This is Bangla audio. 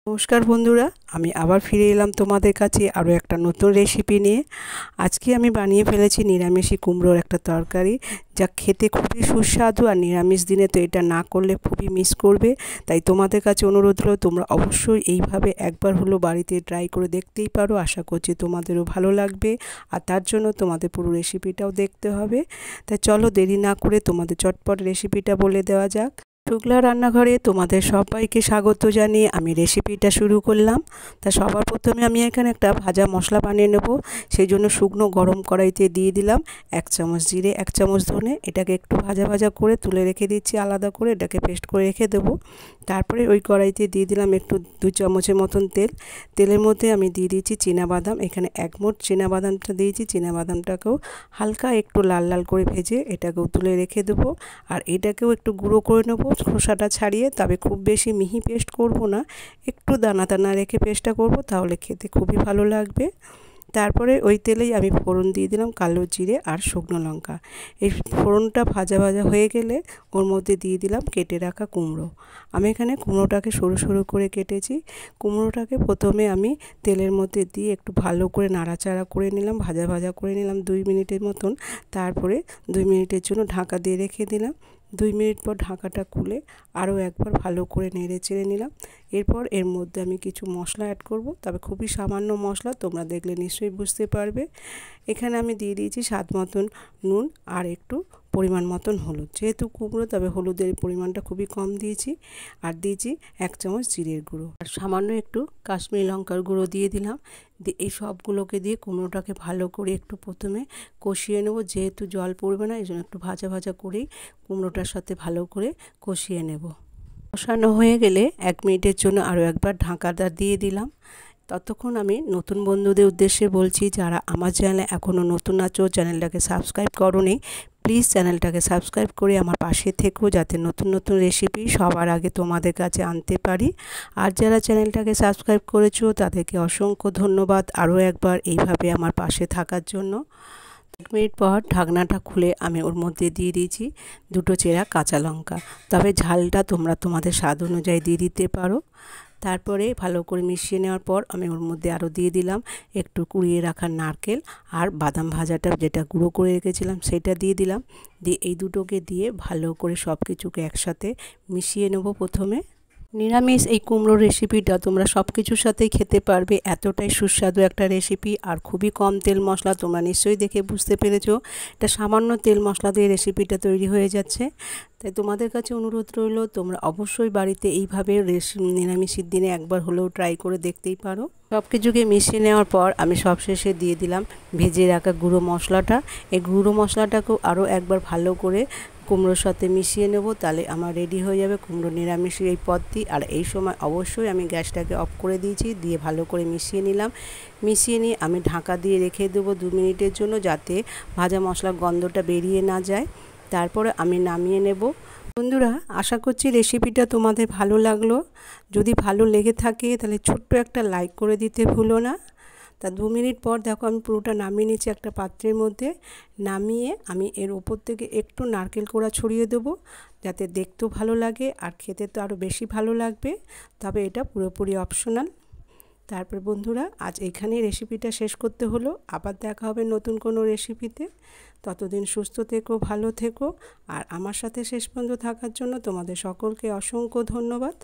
নমস্কার বন্ধুরা, আমি আবার ফিরে এলাম তোমাদের কাছে আরও একটা নতুন রেসিপি নিয়ে। আজকে আমি বানিয়ে ফেলেছি নিরামিষি কুমড়োর একটা তরকারি, যা খেতে খুবই সুস্বাদু। আর নিরামিষ দিনে তো এটা না করলে খুবই মিস করবে। তাই তোমাদের কাছে অনুরোধ হলো, তোমরা অবশ্যই এইভাবে একবার হলো বাড়িতে ট্রাই করে দেখতেই পারো। আশা করছি তোমাদেরও ভালো লাগবে, আর তার জন্য তোমাদের পুরো রেসিপিটাও দেখতে হবে। তাই চলো দেরি না করে তোমাদের চটপট রেসিপিটা বলে দেওয়া যাক। শুক্লা রান্নাঘরে তোমাদের সবাইকে স্বাগত জানিয়ে আমি রেসিপিটা শুরু করলাম। তা সবার প্রথমে আমি এখানে একটা ভাজা মশলা বানিয়ে নেব। সেই জন্য শুকনো গরম কড়াইতে দিয়ে দিলাম 1 চামচ জিরে, 1 চামচ ধনে। এটাকে একটু ভাজা ভাজা করে তুলে রেখে দিচ্ছি আলাদা করে, এটাকে পেস্ট করে রেখে দেবো। তারপরে ওই কড়াইতে দিয়ে দিলাম একটু 2 চামচের মতন তেল। তেলের মধ্যে আমি দিয়ে দিয়েছি চীনাবাদাম। এখানে 1 মুঠ চীনাবাদামটা দিয়েছি। চীনাবাদামটাকেও হালকা একটু লাল লাল করে ভেজে এটাকেও তুলে রেখে দেবো। আর এটাকেও একটু গুঁড়ো করে নেবো খোসাটা ছাড়িয়ে, তবে খুব বেশি মিহি পেস্ট করব না, একটু দানা দানা রেখে পেস্টটা করব, তাহলে খেতে খুবই ভালো লাগবে। তারপরে ওই তেলেই আমি ফোড়ন দিয়ে দিলাম কালো জিরে আর শুকনো লঙ্কা। এই ফোড়নটা ভাজা ভাজা হয়ে গেলে ওর মধ্যে দিয়ে দিলাম কেটে রাখা কুমড়ো। আমি এখানে কুমড়োটাকে সরু সরু করে কেটেছি। কুমড়োটাকে প্রথমে আমি তেলের মধ্যে দিয়ে একটু ভালো করে নাড়াচাড়া করে নিলাম, ভাজা ভাজা করে নিলাম 2 মিনিটের মতন। তারপরে 2 মিনিটের জন্য ঢাকা দিয়ে রেখে দিলাম। 2 মিনিট পর ঢাকাটা খুলে আরও একবার ভালো করে নেড়ে চেড়ে নিলাম। এরপর এর মধ্যে আমি কিছু মশলা অ্যাড করব, তবে খুবই সামান্য মশলা, তোমরা দেখলে নিশ্চয়ই বুঝতে পারবে। এখানে আমি দিয়ে দিয়েছি স্বাদ মতন নুন আর একটু পরিমাণ মতন হলুদ। যেহেতু কুমড়ো, তবে হলুদের পরিমাণটা খুবই কম দিয়েছি। আর দিয়েছি 1 চামচ জিরের গুঁড়ো, আর সামান্য একটু কাশ্মীরি লঙ্কার গুঁড়ো দিয়ে দিলাম। এই সবগুলোকে দিয়ে কুমড়োটাকে ভালো করে একটু প্রথমে কষিয়ে নেব। যেহেতু জল পড়বে না, এই জন্য একটু ভাজা ভাজা করেই কুমড়োটার সাথে ভালো করে কষিয়ে নেব। কষানো হয়ে গেলে 1 মিনিটের জন্য আরও একবার ঢাকাটা দিয়ে দিলাম। ততক্ষণ আমি নতুন বন্ধুদের উদ্দেশ্যে বলছি, যারা আমার চ্যানেলে এখনও নতুন আছো, চ্যানেলটাকে সাবস্ক্রাইব করোনি, প্লিজ চ্যানেলটাকে সাবস্ক্রাইব করে আমার পাশে থেকো, যাতে নতুন নতুন রেসিপি সবার আগে তোমাদের কাছে আনতে পারি। আর যারা চ্যানেলটাকে সাবস্ক্রাইব করেছো তাদেরকে অসংখ্য ধন্যবাদ আরও একবার এইভাবে আমার পাশে থাকার জন্য। 1 মিনিট পর ঢাকনাটা খুলে আমি ওর মধ্যে দিয়ে দিয়েছি 2টো চেরা কাঁচা লঙ্কা, তবে ঝালটা তোমরা তোমাদের স্বাদ অনুযায়ী দিয়ে দিতে পারো। তারপরে ভালো করে মিশিয়ে নেওয়ার পর আমি ওর মধ্যে আরও দিয়ে দিলাম একটু কুড়িয়ে রাখা নারকেল আর বাদাম ভাজাটা, যেটা গুঁড়ো করে রেখেছিলাম সেটা দিয়ে দিলাম। দিয়ে এই দুটোকে দিয়ে ভালো করে সব কিছুকে একসাথে মিশিয়ে নেব। প্রথমে নিরামিষ এই কুমড়োর রেসিপিটা তোমরা সব কিছুর সাথেই খেতে পারবে, এতটাই সুস্বাদু একটা রেসিপি। আর খুবই কম তেল মশলা, তোমরা নিশ্চয়ই দেখে বুঝতে পেরেছো। এটা সামান্য তেল মশলা দিয়ে রেসিপিটা তৈরি হয়ে যাচ্ছে। তাই তোমাদের কাছে অনুরোধ রইল, তোমরা অবশ্যই বাড়িতে এইভাবে নিরামিষের দিনে একবার হলেও ট্রাই করে দেখতেই পারো। সব কিছুকে মিশিয়ে নেওয়ার পর আমি সবশেষে দিয়ে দিলাম ভেজে রাখা গুঁড়ো মশলাটা। এই গুঁড়ো মশলাটাকেও আরও একবার ভালো করে কুমড়োর সাথে মিশিয়ে নেব, তাহলে আমার রেডি হয়ে যাবে কুমড়ো নিরামিষের এই পদটি। আর এই সময় অবশ্যই আমি গ্যাসটাকে অফ করে দিয়েছি, দিয়ে ভালো করে মিশিয়ে নিলাম। মিশিয়ে নিয়ে আমি ঢাকা দিয়ে রেখে দেবো 2 মিনিটের জন্য, যাতে ভাজা মশলার গন্ধটা বেরিয়ে না যায়। তারপরে আমি নামিয়ে নেব। বন্ধুরা, আশা করছি রেসিপিটা তোমাদের ভালো লাগলো। যদি ভালো লেগে থাকে তাহলে ছোট্ট একটা লাইক করে দিতে ভুলো না। তা 2 মিনিট পর দেখো আমি পুরোটা নামিয়ে নিয়েছি একটা পাত্রের মধ্যে। নামিয়ে আমি এর ওপর থেকে একটু নারকেল কোড়া ছড়িয়ে দেবো, যাতে দেখতেও ভালো লাগে আর খেতে তো আরও বেশি ভালো লাগবে। তবে এটা পুরোপুরি অপশনাল। তারপর বন্ধুরা, আজ এখানেই রেসিপিটা শেষ করতে হলো। আবার দেখা হবে নতুন কোনো রেসিপিতে। ততদিন সুস্থ থেকো, ভালো থেকো। আর আমার সাথে শেষ পর্যন্ত থাকার জন্য তোমাদের সকলকে অসংখ্য ধন্যবাদ।